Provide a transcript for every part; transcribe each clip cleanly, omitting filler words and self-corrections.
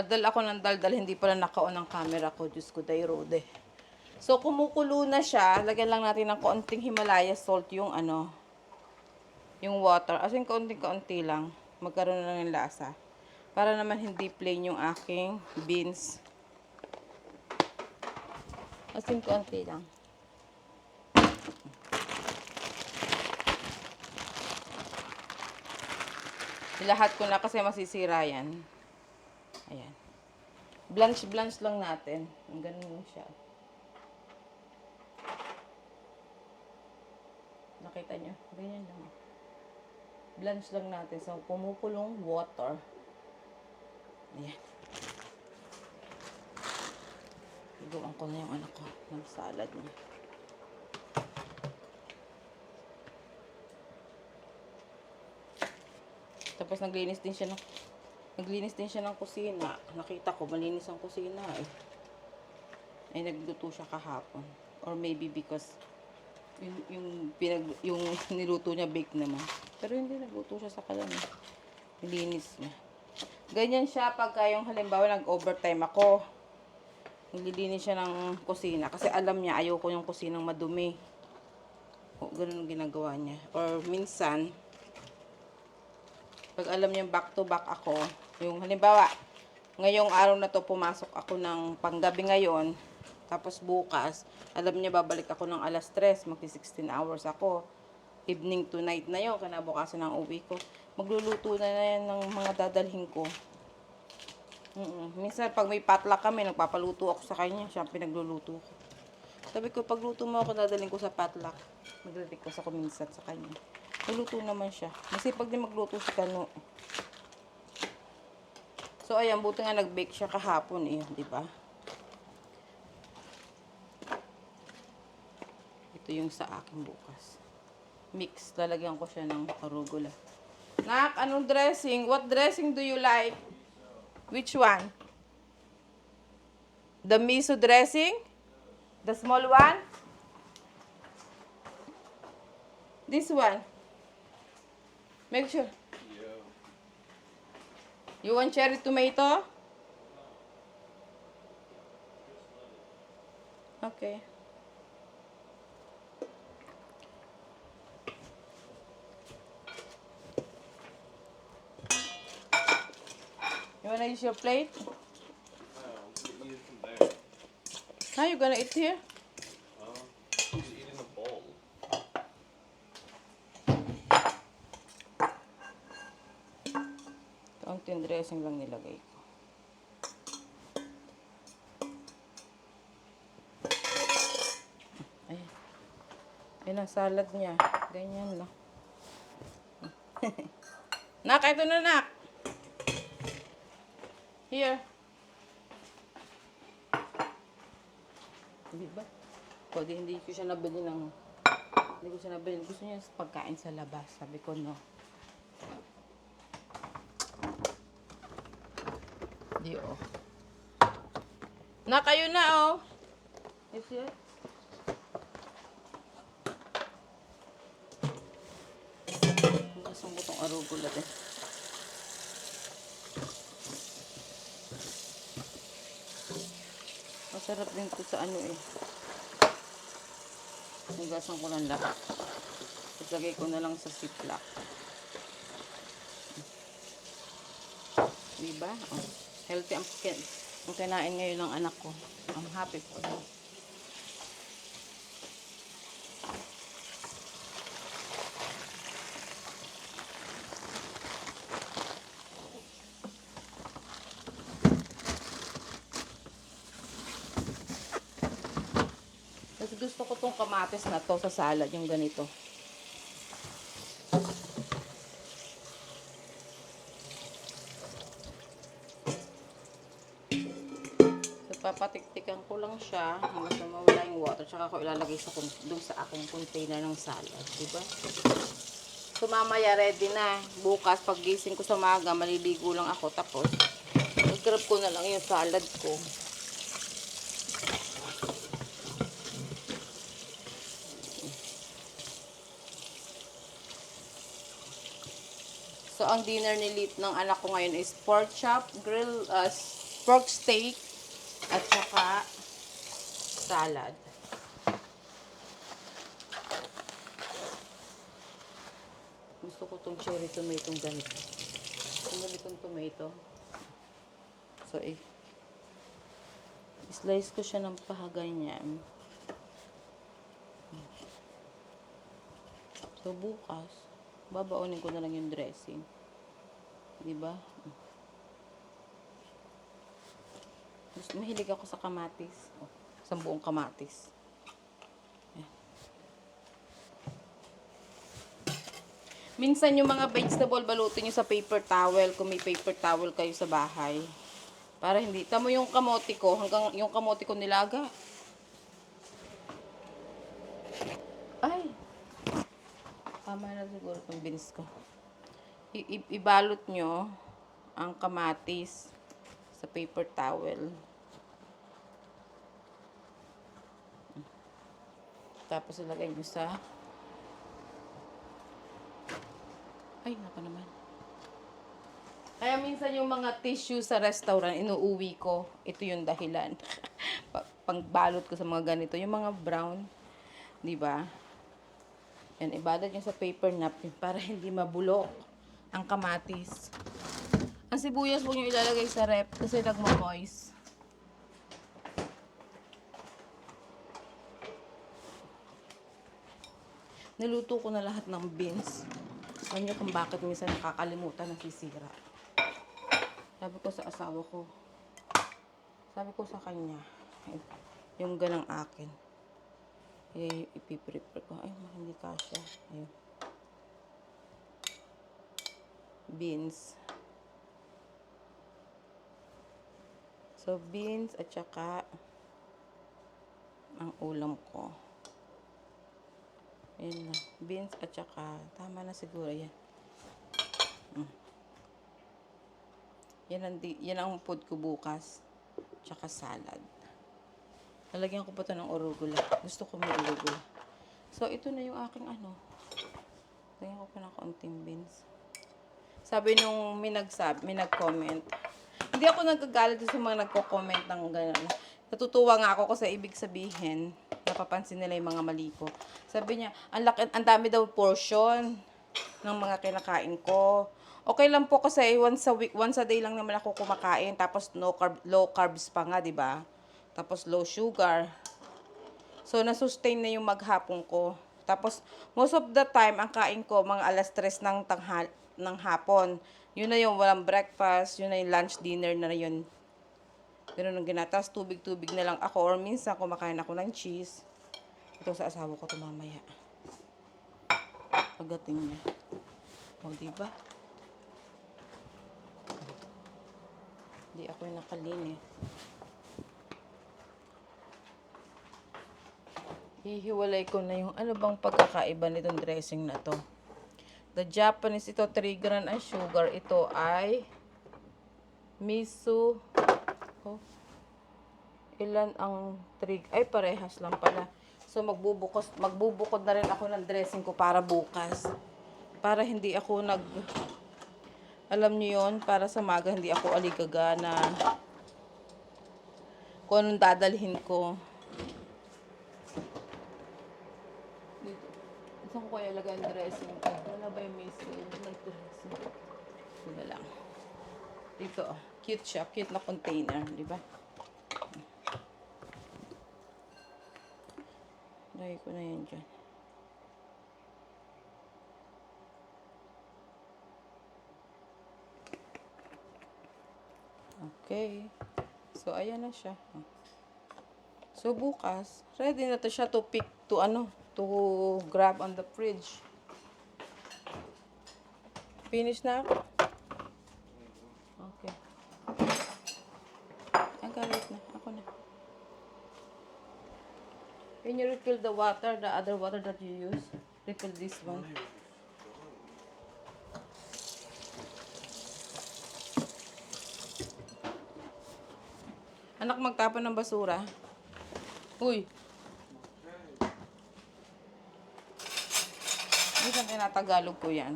Dal ako ng daldal, hindi pala naka-on ang camera ko. Diyos ko, dayrode. So, kumukulo na siya. Lagyan lang natin ng konting Himalaya salt yung ano, yung water. As in, konting-konti lang. Magkaroon na lang ng lasa. Para naman hindi plain yung aking beans. As in, konti lang. Lahat ko na kasi masisira yan. Ayan. Blanch lang natin. Ganun lang siya. Nakita nyo? Ganyan lang. Blanch lang natin sa kumukulong water. Ayan. Iguan ko na yung anak ko ng salad niya. Tapos naglinis din siya ng kusina. Nakita ko malinis ang kusina eh. Ay nagluto siya kahapon. Or maybe because yung niluto niya bake naman. Pero hindi, nagluto siya sa kalan eh. Nilinis niya. Ganyan siya pagka yung halimbawa nag-overtime ako. Nililinis siya ng kusina. Kasi alam niya ayoko yung kusinang madumi. O, ganun ang ginagawa niya. Or minsan, pag alam niya back to back ako, yung halimbawa, ngayong araw na to pumasok ako ng panggabi ngayon, tapos bukas, alam niya babalik ako ng alas 3, magti 16 hours ako. Evening to night na yun, kinabukasan ng uwi ko. Magluluto na yan ng mga dadalhin ko. Minsan pag may potluck kami, nagpapaluto ako sa kanya, siya pinagluluto ko. Sabi ko, pagluto mo ako, dadalhin ko sa potluck. Magre-request ako minsan sa kanya. Magluto naman siya. Masipag din magluto si Kano. So, ayan, buti nga nag-bake siya kahapon eh, di ba? Ito yung sa akin bukas. Mix, lalagyan ko siya ng arugula. Nak, anong dressing? What dressing do you like? Which one? The miso dressing? The small one? This one? Make sure. You want cherry tomato? Okay. You wanna use your plate? Eat it from there. How you gonna eat here? Just eat in a bowl. Kaunting dressing lang nilagay ko. Ayan. Yan ang salad niya. Ganyan lang. Nak, ito na nak. Here. Di ba? Pag hindi ko siya nabili ng... Hindi ko siya nabili. Gusto niya pagkain sa labas. Sabi ko, no. Di, oh. Na, kayo na, oh. It's here. Bukas ang butong arugula din. Masarap din to sa ano eh. Hugasan ko lang lahat. Ilagay ko na lang sa ziplock. Diba? Oh. Healthy ang kinain ngayon ng anak ko. I'm happy for them. Kasi gusto ko tong kamatis na to sa salad, yung ganito. So, papatiktikan ko lang siya hanggang sa mawala yung water. Tsaka ko ilalagay sa doon sa aking container ng salad. Diba? So, mamaya ready na. Bukas, pag gising ko sa maga, maliligo lang ako. Tapos, mag-grab ko na lang yung salad ko. So, ang dinner ni Lip ng anak ko ngayon is pork chop, grilled, pork steak, at saka salad. Gusto ko tong cherry tomato ganito. Ang ganitong tomato. So, slice ko siya ng pahaganyan. So, bukas, babaonin ko na lang yung dressing. Diba? Mahilig ako sa kamatis. Sa buong kamatis. Ayan. Minsan yung mga vegetable, balutin nyo sa paper towel. Kung may paper towel kayo sa bahay. Para hindi. Tamo yung kamote ko. Hanggang yung kamote ko nilaga. Ay! Tama na siguro itong beans ko. Ibalot nyo ang kamatis sa paper towel. Tapos ilagay nyo sa... Ay, nako naman. Kaya minsan yung mga tissue sa restaurant, inuuwi ko. Ito yung dahilan. Pangbalot ko sa mga ganito. Yung mga brown, di ba? Yan, ibalot nyo sa paper napkin para hindi mabulok ang kamatis. Ang sibuyas huwag nyo ilalagay sa rep kasi nagmo-moist. Niluto ko na lahat ng beans. Alam nyo kung bakit minsan nakakalimutan na sisira. Sabi ko sa asawa ko. Sabi ko sa kanya. Yung ganang akin. Ipiprepare ko. Ay, hindi kasya. Ayun. Beans. So, beans at saka ang ulam ko. Ayan na. Beans at saka tama na siguro yan. Yan ang food ko bukas. Tsaka salad. Lalagyan ko pa ito ng arugula. Gusto ko may arugula. So, ito na yung aking ano. Lalagyan ko pa ng kaunting beans. Sabi nung may nag-comment. Hindi ako nagkagalit sa mga nagko-comment ng gano'n. Natutuwa nga ako kasi ibig sabihin, napapansin nila yung mga mali ko. Sabi niya, ang dami daw portion ng mga kinakain ko. Okay lang po kasi once a day lang naman ako kumakain. Tapos low carbs pa nga, di ba? Tapos low sugar. So, nasustain na yung maghapon ko. Tapos, most of the time, ang kain ko, mga 3:00 ng hapon. Yun na yung walang breakfast. Yun na yung lunch, dinner na yun. Ganun ang ginataas. Tubig-tubig na lang ako. Or minsan, kumakain ako ng cheese. Ito sa asawa ko ito mamaya. Pagdating niya. O, diba? Hindi ako yung nakalinis. Hihiwalay ko na yung ano bang pagkakaiba nitong dressing na to. The Japanese, ito 3 grams ang sugar. Ito ay miso. Oh. Ilan ang 3? Ay, parehas lang pala. So, magbubukod na rin ako ng dressing ko para bukas. Para hindi ako alam niyo yon, para sa maga hindi ako aligaga na kung anong dadalhin ko. Saan ko kaya lagay ang dressing ko? Wala ba yung miso? Nag-dressing. Wala lang. Dito, oh. Cute siya. Cute na container. Di ba? Lagay ko na yan dyan. Okay. So, ayan na siya. So, bukas, ready na to siya to pick, to grab on the fridge. Finish na ako? Okay. Ang galit na. Ako na. Can you refill the water, the other water that you use? Refill this one. Anak, magtapon ng basura. Uy. Minsan tinatagalog ko yan.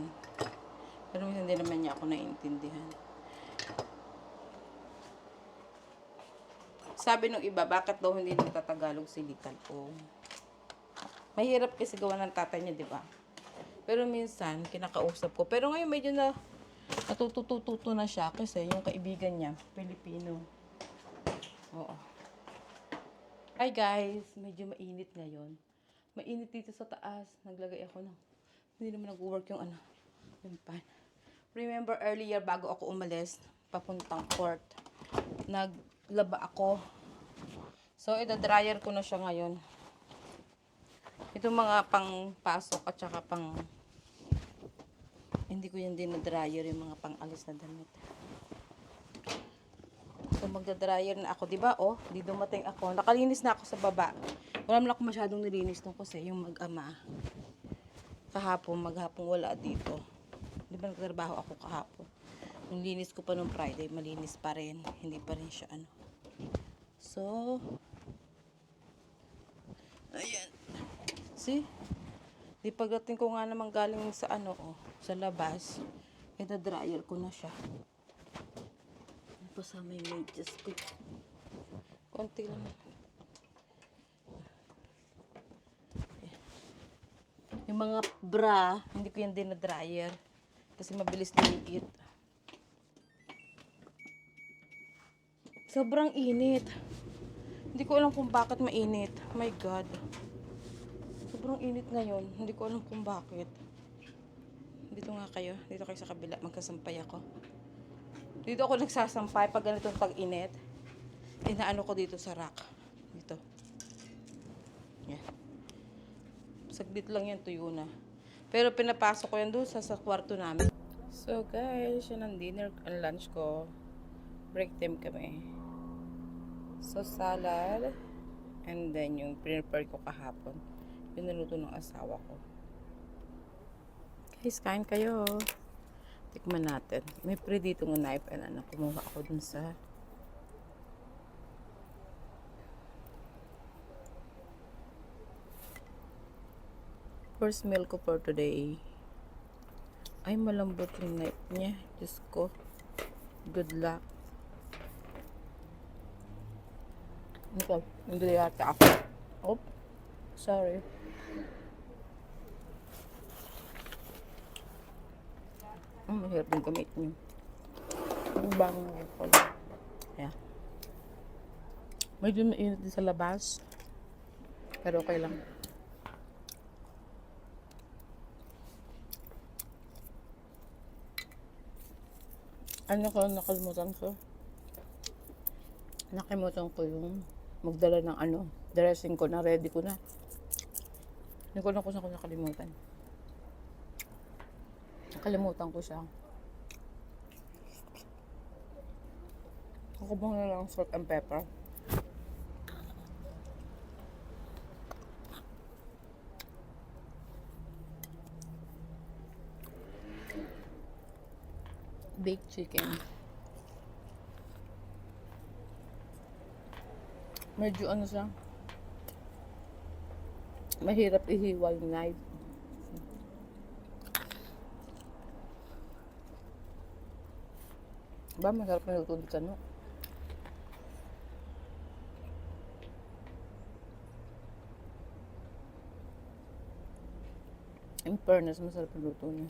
Pero minsan hindi naman niya ako naiintindihan. Sabi nung iba, bakit daw hindi nagtatagalog si Little O? Mahirap kasi gawa ng tatay niya, di ba? Pero minsan, kinakausap ko. Pero ngayon medyo natututo na siya kasi yung kaibigan niya, Pilipino. Oo. Hi guys, medyo mainit ngayon. Mainit dito sa taas. Naglagay ako ng, hindi naman nag-work yung yung pan. Remember earlier, bago ako umalis, papuntang court, naglaba ako. So, ida-dryer ko na siya ngayon. Ito mga pang-pasok at saka hindi ko yan din na-dryer yung mga pang-alis na damit. So, magda-dryer na ako, di ba? Oh, di dumating ako. Nakalinis na ako sa baba. Wala naman ako masyadong nilinis nung kasi yung mag-ama. Maghapon wala dito. Di ba nagtrabaho ako kahapon? Yung linis ko pa nung Friday, malinis pa rin. Hindi pa rin siya So, ayan. See? Di pagdating ko nga naman galing sa sa labas, ida-dryer ko na siya. Sa may medyas ko. Konti lang. Yung mga bra, hindi ko yan din na dryer. Kasi mabilis lumiit. Sobrang init. Hindi ko alam kung bakit mainit. My God. Sobrang init ngayon. Hindi ko alam kung bakit. Dito nga kayo. Dito kayo sa kabila. Magkasampay ako. Dito ako nagsasampay pag ganitong tag-init. Inaano ko dito sa rack. Dito. Yan. Saglit lang yan, tuyo na. Pero pinapasok ko yan doon sa kwarto namin. So guys, yan ang dinner and lunch ko. Break time kami. So salad. And then yung prepare ko kahapon. Yung naluto ng asawa ko. Guys, kain kayo. Tikman natin. May pre dito ng knife and kumuha ako dun sa first meal ko for today. Ay, malambot yung knife niya. Diyos ko. Good luck. Hindi yata ako. Oh, sorry. Mahirap yung gamit niyo. Ang bango ko. Ayan. Medyo mainit din sa labas. Pero okay lang. Nakalimutan ko. Nakalimutan ko yung magdala ng dressing ko na, ready ko na. Hindi ko na kung saan ko nakalimutan. Nakalimutan ko siya. Ako bang na lang salt and pepper. Baked chicken. Medyo siya. Mahirap ihiwa yung knife. Ba, masarap na luto dito, no? In fairness, masarap na luto niya.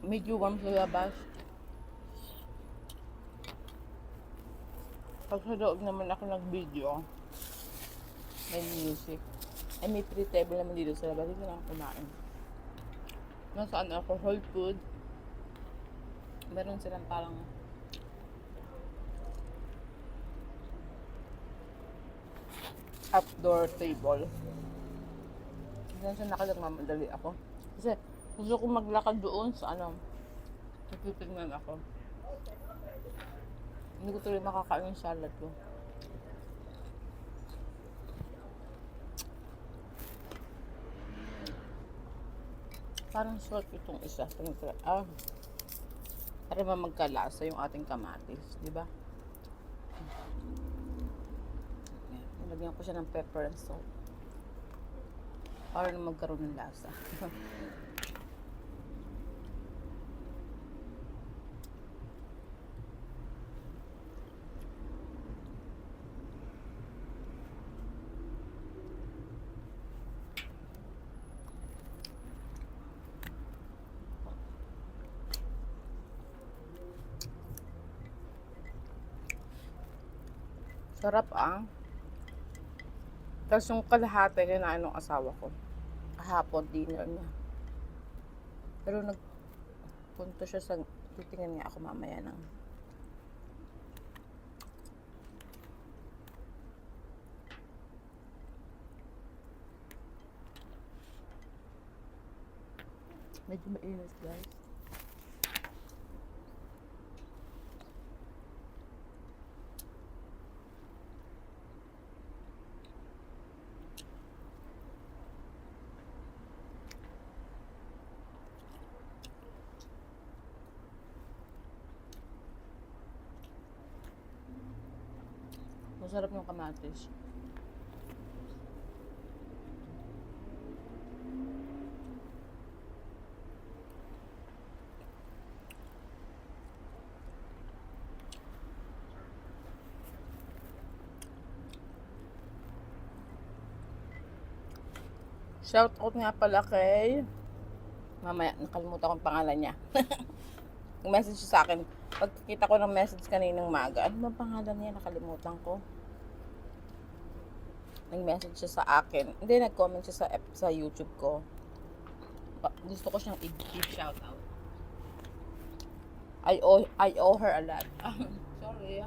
Medyo warm sa labas. Pag sa loob naman ako nag-video, may music. Ay, may free table naman dito sa labas. Dito lang kumain. Nasaan ako? Whole food. Meron silang parang outdoor table. Diyan siya nakagmamadali ako. Kasi gusto ko maglakad doon sa nagtitignan ako. Hindi ko tuloy makakain yung salad ko. Parang short itong isa. Para magkalasa yung ating kamatis, di ba? Lagyan ko siya ng pepper and salt. Para na magkaroon ng lasa. Sarap ah. Tapos yung kalahati kinain ng asawa ko. Kahapon, dinner niya. Pero nagpunto siya sa... Titingnan niya ako mamaya ng... Medyo mainit guys. Masarap ng kamatis. Shoutout nga pala kay... Mamaya, nakalimutan ko ang pangalan niya. Yung message siya sa akin. Pagkikita ko ng message kaninang maga, ano ba pangalan niya? Nakalimutan ko. Nag-message siya sa akin. Hindi, nag-comment siya sa YouTube ko. Gusto ko siyang i-shoutout. I owe her a lot. Sorry.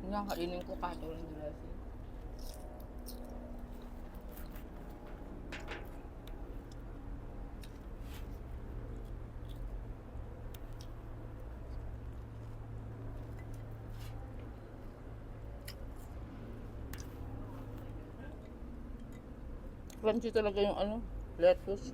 Nakakainin ko kato ng dressing. Crunchy talaga yung ano, lettuce.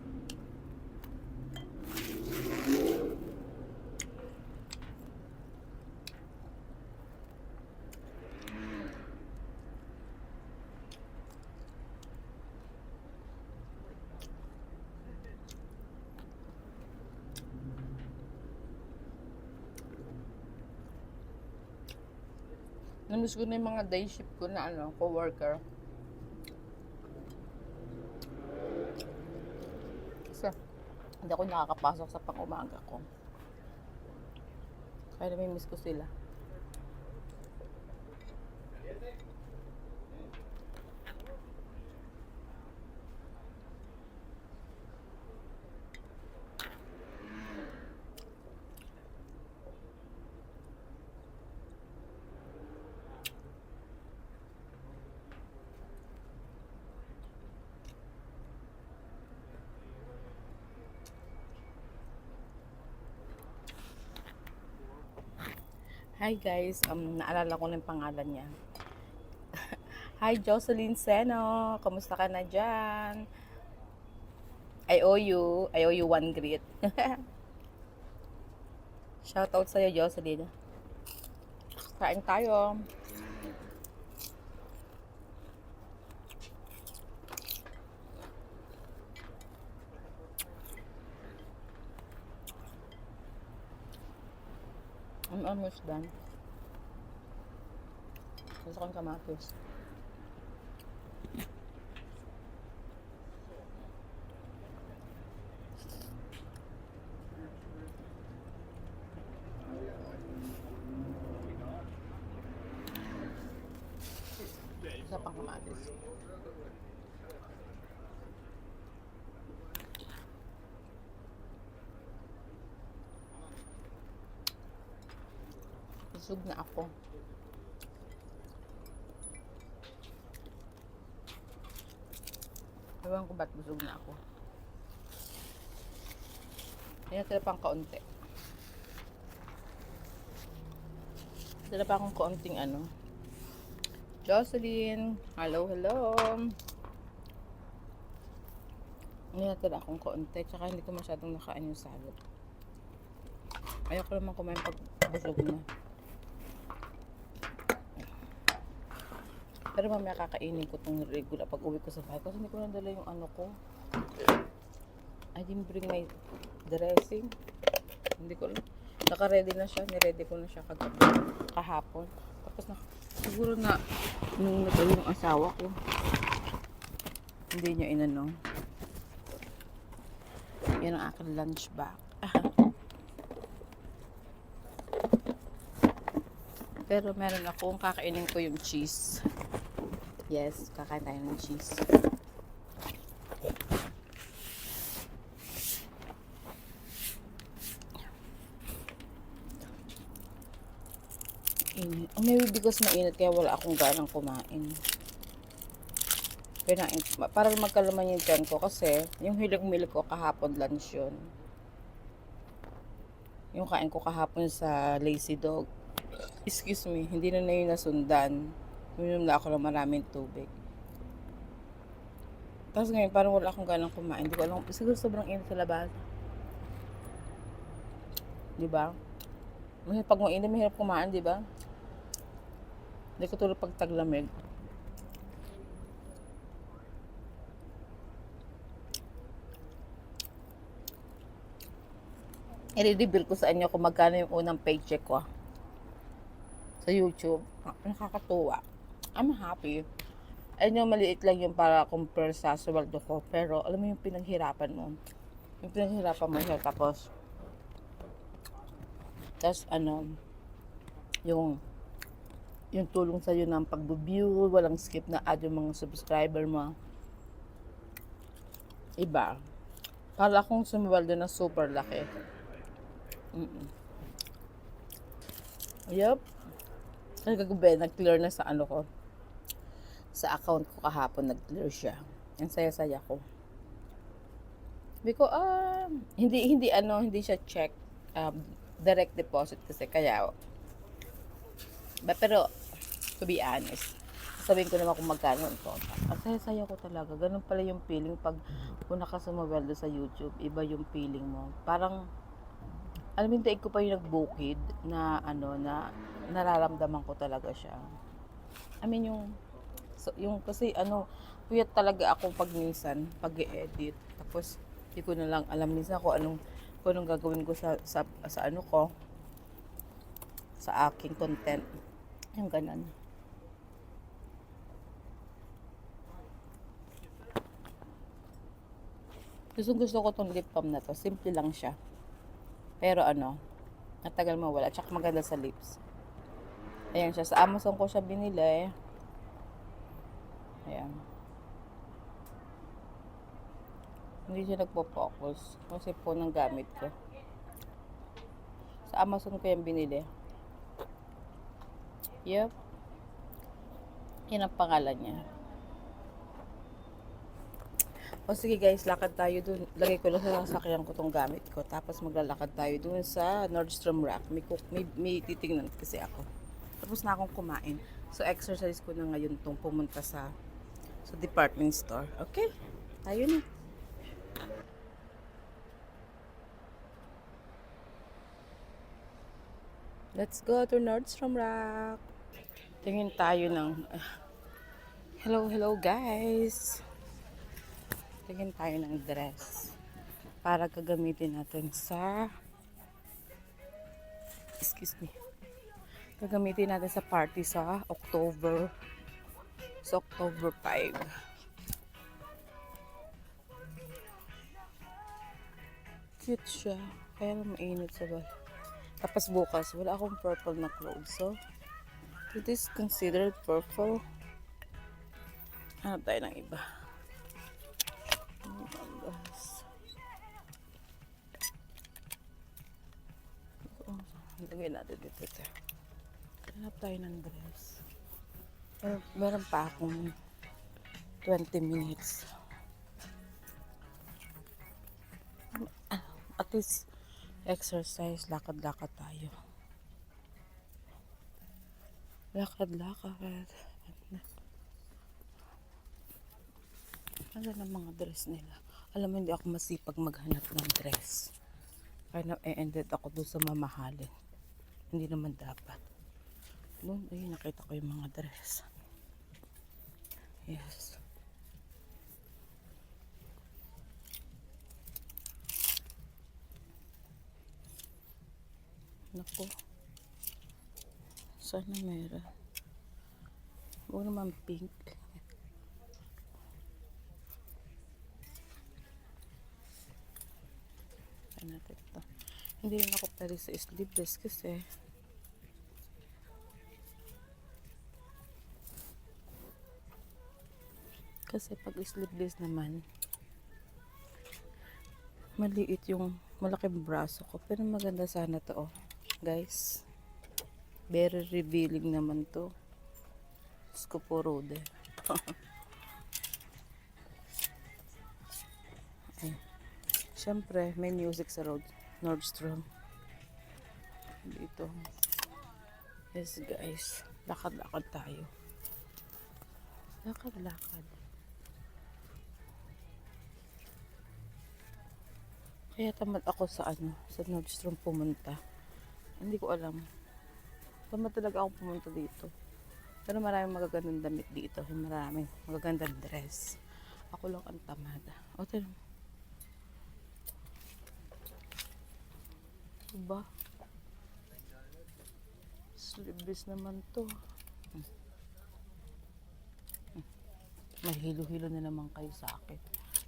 Namiss ko na yung mga day shift ko na ano, co-worker. Kasi hindi ako nakakapasok sa pang-umaga ko. Kaya namimiss ko sila. Hi guys, naalala ko na yung pangalan niya. Hi Jocelyn Seno, kamusta ka na dyan? I owe you one greet. Shoutout sa'yo Jocelyn. Kain tayo. I'm almost done. Gusto kong kamatis. Isa pang kamatis. Busog na ako. Ewan ko ba't busog na ako. Ayan, tira pang kaunti. Tira pa akong kaunting ano. Jocelyn, hello. Ayan, tira akong kaunti. Tsaka hindi ko masyadong nakain yung salad. Ayoko naman kumain pag busog na. Pero mamaya kakainin ko itong regular pag uwi ko sa bahay. Kasi hindi ko nadala yung ano ko. I didn't bring my dressing. Hindi ko lang. Naka-ready na siya. Niready ko na siya kagabi. Kahapon. Tapos na, siguro na nung nagay yung asawa ko. Hindi niya inano. Yan ang aking lunch bag. Pero meron akong kakainin ko yung cheese. Yes, kakain tayo ng cheese. Init. Oh, maybe because mainit kaya wala akong ganang kumain. Kinain, para magkalaman yung tiyan ko kasi yung hilig ko kahapon lunch yun. Yung kain ko kahapon sa Lazy Dog. Excuse me, hindi na yun nasundan. Uminom na ako ng maraming tubig. Tapos ngayon, parang wala akong ganang kumain. Hindi ko alam, siguro sobrang init sa labas. Diba? Pag mainit, mahirap kumain, diba? Hindi ko tulad pag taglamig. I-reveal ko sa inyo kung magkano yung unang paycheck ko sa YouTube. Nakakatuwa. I'm happy. Ayun yung maliit lang yung para compare sa sweldo ko. Pero alam mo yung pinaghirapan mo. Yung pinaghirapan mo siya. Tapos ano, yung tulong sa'yo ng pag-view, walang skip na ad yung mga subscriber mo. Iba. Para akong sumweldo na super laki. Yup. Kasi kagabi, nag-clear na sa ano ko. Sa account ko kahapon, nag-clear siya. Ang saya-saya ko. Sabi ko, hindi siya check. Direct deposit kasi kaya. Pero, to be honest, sabihin ko naman kung magkano ito. Ang saya-saya ko talaga. Ganun pala yung feeling pag una ka sumaweldo sa YouTube. Iba yung feeling mo. Parang, alam mo, daig ko pa yung nagbukid na na nararamdaman ko talaga siya. I mean, yung kasi puyat talaga ako pag minsan, pag i-edit. Tapos, hindi ko na lang alam minsan kung anong gagawin ko sa ano ko, sa aking content. Yung ganun. Gusto ko tong lip balm na to. Simple lang siya. Pero natagal mawala. Tsaka maganda sa lips. Ayan siya. Sa Amazon ko siya binili. Ayan. Hindi siya nagpo-focus. Kasi po ng gamit ko. Sa Amazon ko yan binili. Yep. Yan ang pangalan niya. O sige guys, lakad tayo dun. Lagay ko lang sa sasakyan ko tong gamit ko. Tapos maglalakad tayo dun sa Nordstrom Rack. May titingnan kasi ako. Tapos na akong kumain. So exercise ko na ngayon tong pumunta sa department store. Okay? Tayo na. Let's go to Nordstrom Rack. Tingin tayo ng hello guys. Tingin tayo ng dress para gagamitin natin sa gagamitin natin sa party sa October 5. Cute siya pero mainit sa bahay. Tapos bukas wala akong purple na clothes, so it is considered purple. Hanap tayo ng iba. Lagay natin dito. Hanap tayo ng dress. Meron pa akong 20 minutes. At least exercise, lakad-lakad tayo. Lakad-lakad. Ano ng mga dress nila? Alam mo, hindi ako masipag maghanap ng dress. Kaya na-ended ako doon sa mamahalin. Hindi naman dapat. Doon, ayun, nakita ko yung mga dress. Yes. Naku. Sana meron. Huwag naman pink. Kaya natin ito. Hindi rin ako pwede sa sleeveless kasi pag sleeveless naman maliit yung malaking braso ko, pero maganda sana to, oh. Guys, very revealing naman to. Skuporode. Ay, syempre may music sa road Nordstrom dito. Yes guys, lakad-lakad tayo, lakad-lakad. Kaya tamad ako sa sa Nordstrom pumunta. Hindi ko alam. Tamad talaga ako pumunta dito. Pero maraming magagandang damit dito. Maraming magagandang dress. Ako lang ang tamad. O, ito. Diba? Sleeveless naman to. Mahilo-hilo na naman kayo sa akin.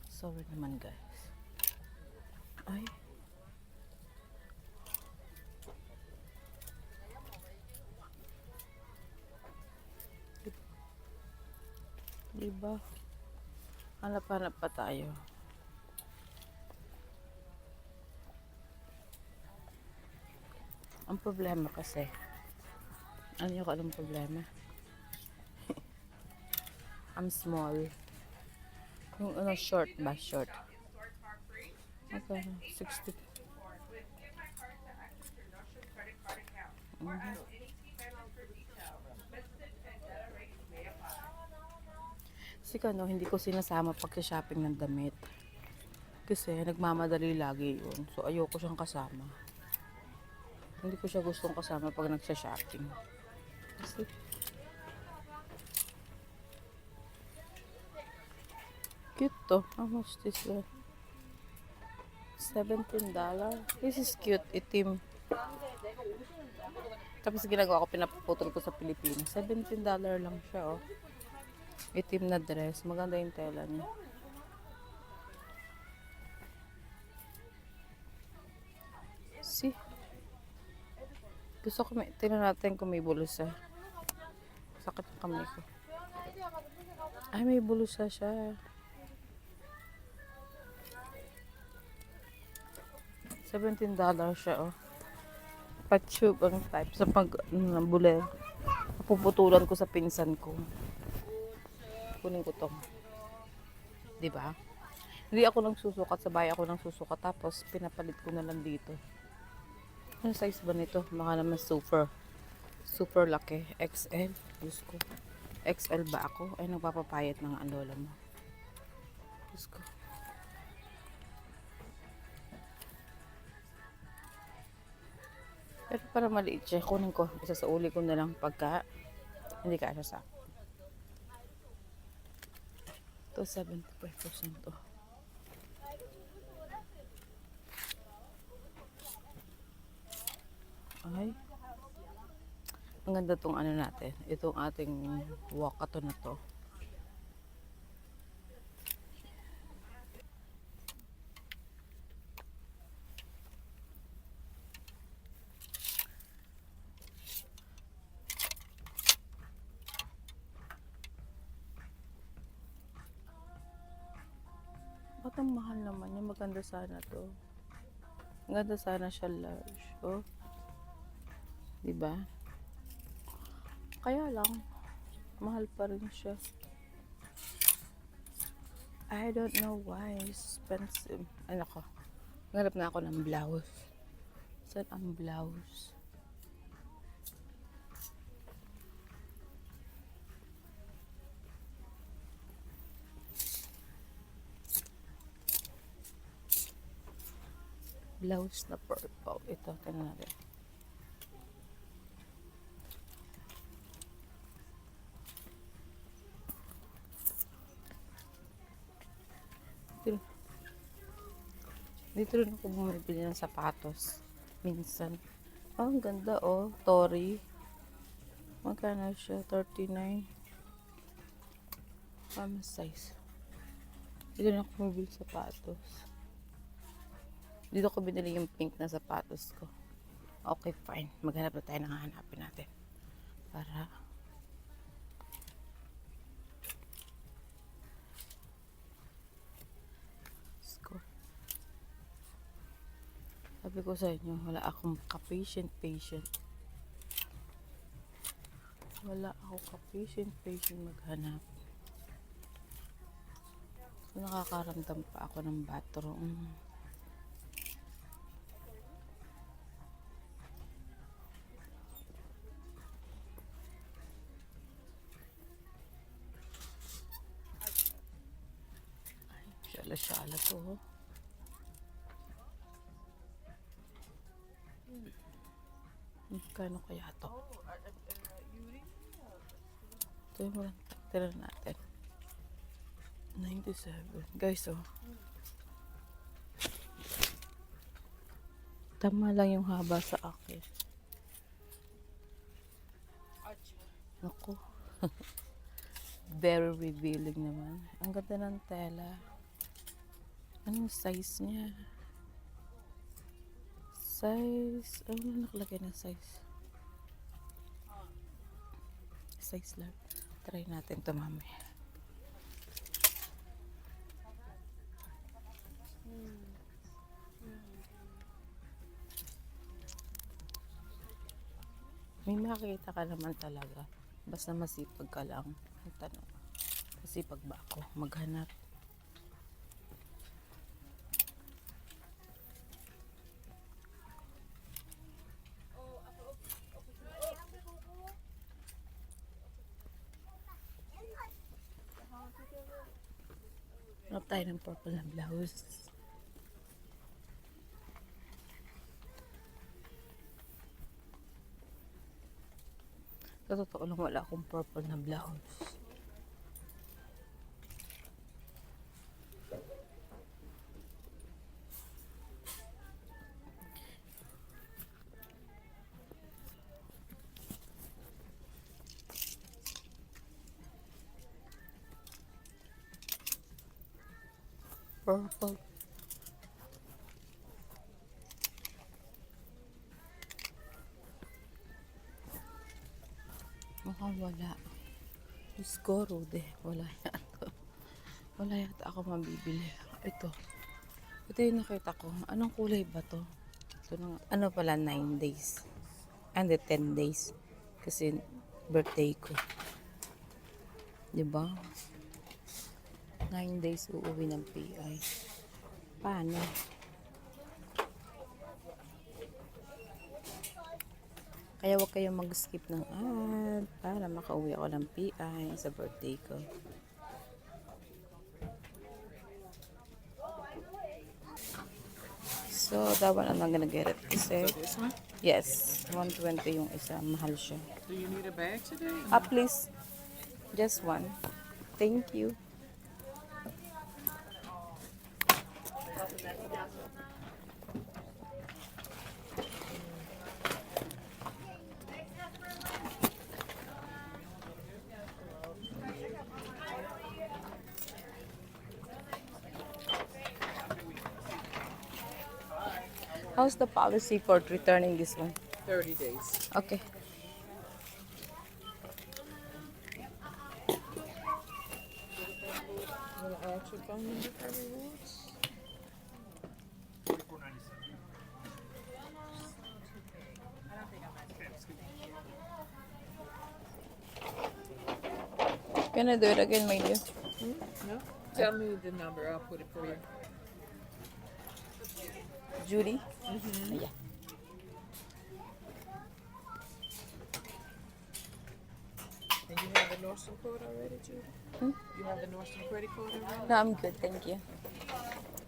Sorry naman guys. Ay. Diba? Hanap-hanap pa tayo. Ang problema kasi, ano yung anong problema? I'm small. Yung short ba? Short. Okay, 60. Kasi hindi ko sinasama pag sa shopping ng damit. Kasi nagmamadali lagi yun. So ayoko siyang kasama. Hindi ko siya gustong kasama pag nagsha-shopping. Kasi cute to. How much this one? $17. This is cute. Itim. Tapos ginagawa ko, pinapuputol ko sa Pilipinas. $17 lang siya, oh. Itim na dress. Maganda yung tela niya. See? Gusto ko, tingnan natin kung may bulusa. Sakit ang kamay ko. Ay, may bulusa siya. $17 siya, oh. Patube ang type sa bule. Puputulan ko sa pinsan ko. Kunin ko to. Diba? Hindi ako nang susukat sa bahay, ako nang susukat. Tapos pinapalit ko na lang dito. Ano size ba nito? Baka naman super laki. XL. Diyos ko. XL ba ako? Ay, nagpapapayat ng ang lola mo. Diyos ko. Pero para maliit siya, kunin ko. Isa sa uli ko na lang pagka hindi ka asa sa. Ito, 75% to. Ay. Ang ganda tong ano natin. Itong ating wakato na to. Ba't ang mahal naman yung maganda sana to. Maganda sana siya large. Oh. Diba? Kaya lang, mahal pa rin siya. I don't know why. Expensive. Ano ko? Nganap na ako ng blouse. Saan ang blouse? Blouse na purple. Ito, tingnan natin. Dito rin ako bumibili ng sapatos. Minsan. Oh, ang ganda oh. Tory. Magkano siya? 39. Size. Dito rin ako bumibili ng sapatos. Dito ko binili yung pink na sapatos ko. Okay, fine. Maghanap na tayo ng hahanapin natin. Para sabi ko sa inyo, wala akong ka-patient. Wala ako ka-patient maghanap. So, nakakaramdam pa ako ng bathroom. Ay, syala-syala to. Magkano kaya to? Ito yung walang tira natin. 97. Guys, oh. Tama lang yung haba sa akin. Naku. Very revealing naman. Ang ganda ng tela. Anong size niya? Size, ano nakalagay na size? Size lang. Try natin ito mamaya. May makikita ka naman talaga. Basta masipag ka lang. Ang tanong, masipag ba ako maghanap? Hanap tayo ng purple na blouse. Sa totoo lang, wala akong purple na blouse. Purple. Mukhang wala. Diyos ko, Rude. Wala yata. Wala yata ako mabibili. Ito. Ito yung nakita ko. Anong kulay ba to? Ito na, ano pala, 9 days. And 10 days. Kasi birthday ko. Diba? 9 days uuwi ng PI. Paano? Kaya huwag kayong mag-skip ng ad para makauwi ako ng PI sa birthday ko. So, that one I'm not gonna get it. Kasi, This one? yes, 120 yung isa. Mahal siya. Do you need a bag today? Please. Just one. Thank you. How's the policy for returning this one? 30 days. Okay. Will I add your phone number for rewards? Can I do it again, my dear? No? Tell me the number. I'll put it for you. Judy? Yeah. And you have the Nordstrom code already, Judy? You have the Nordstrom credit card already? No, I'm good, thank you.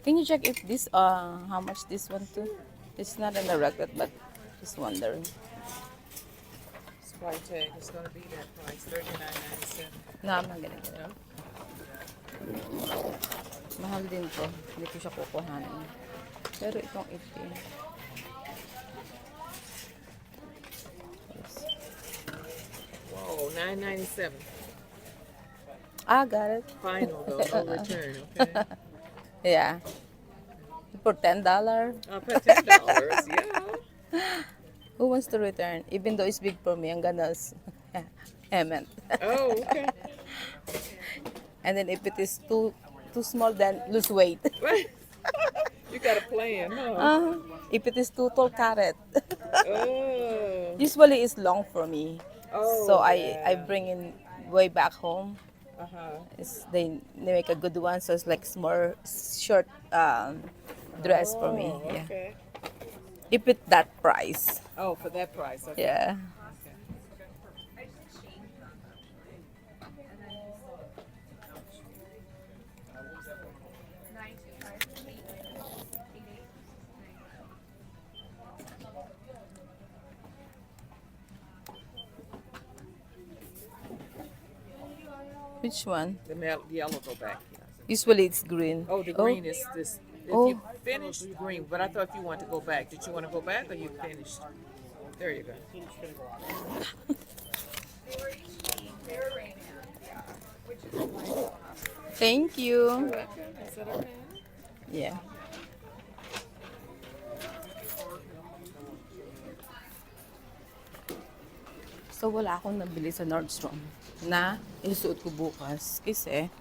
Can you check if this, how much this one too? It's not in the record, but just wondering. This price tag is gonna be that price, $39.97. No, I'm not gonna get it. Mahal din to. Hindi ko siya kukuhanin. Pero itong 18. Yes. Whoa, $9.97. Got it. Final though, no return. Okay. Yeah. For $10. For $10, yeah. Who wants to return? Even though it's big for me, I'm gonna emet. Oh, okay. And then if it is too small, then lose weight. You got a plan, huh? If it is too tall, cut it. Oh. Usually it's long for me. Oh, So I yeah. bring in way back home. Uh-huh. They make a good one, so it's like more short dress for me. Oh, Yeah. okay. If it that price. Oh, for that price. Okay. Yeah. Which one? The yellow go back. Usually it's green. Oh, the green is this. If Oh. you finished green, but I thought if you want to go back, did you want to go back or you finished? There you go. Thank you. Is that okay? Yeah. So, wala akong nabili sa Nordstrom na isuot ko bukas. Kasi,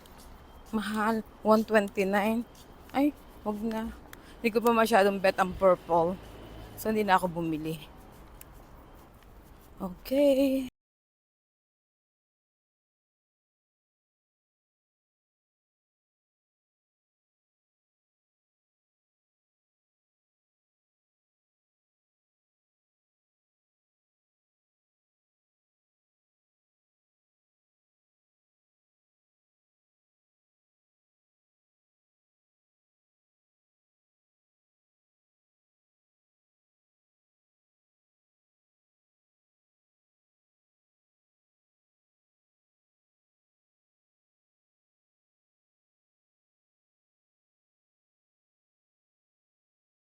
mahal. 129. Ay, wag na. Hindi ko pa masyadong bet ang purple. So, hindi na ako bumili. Okay.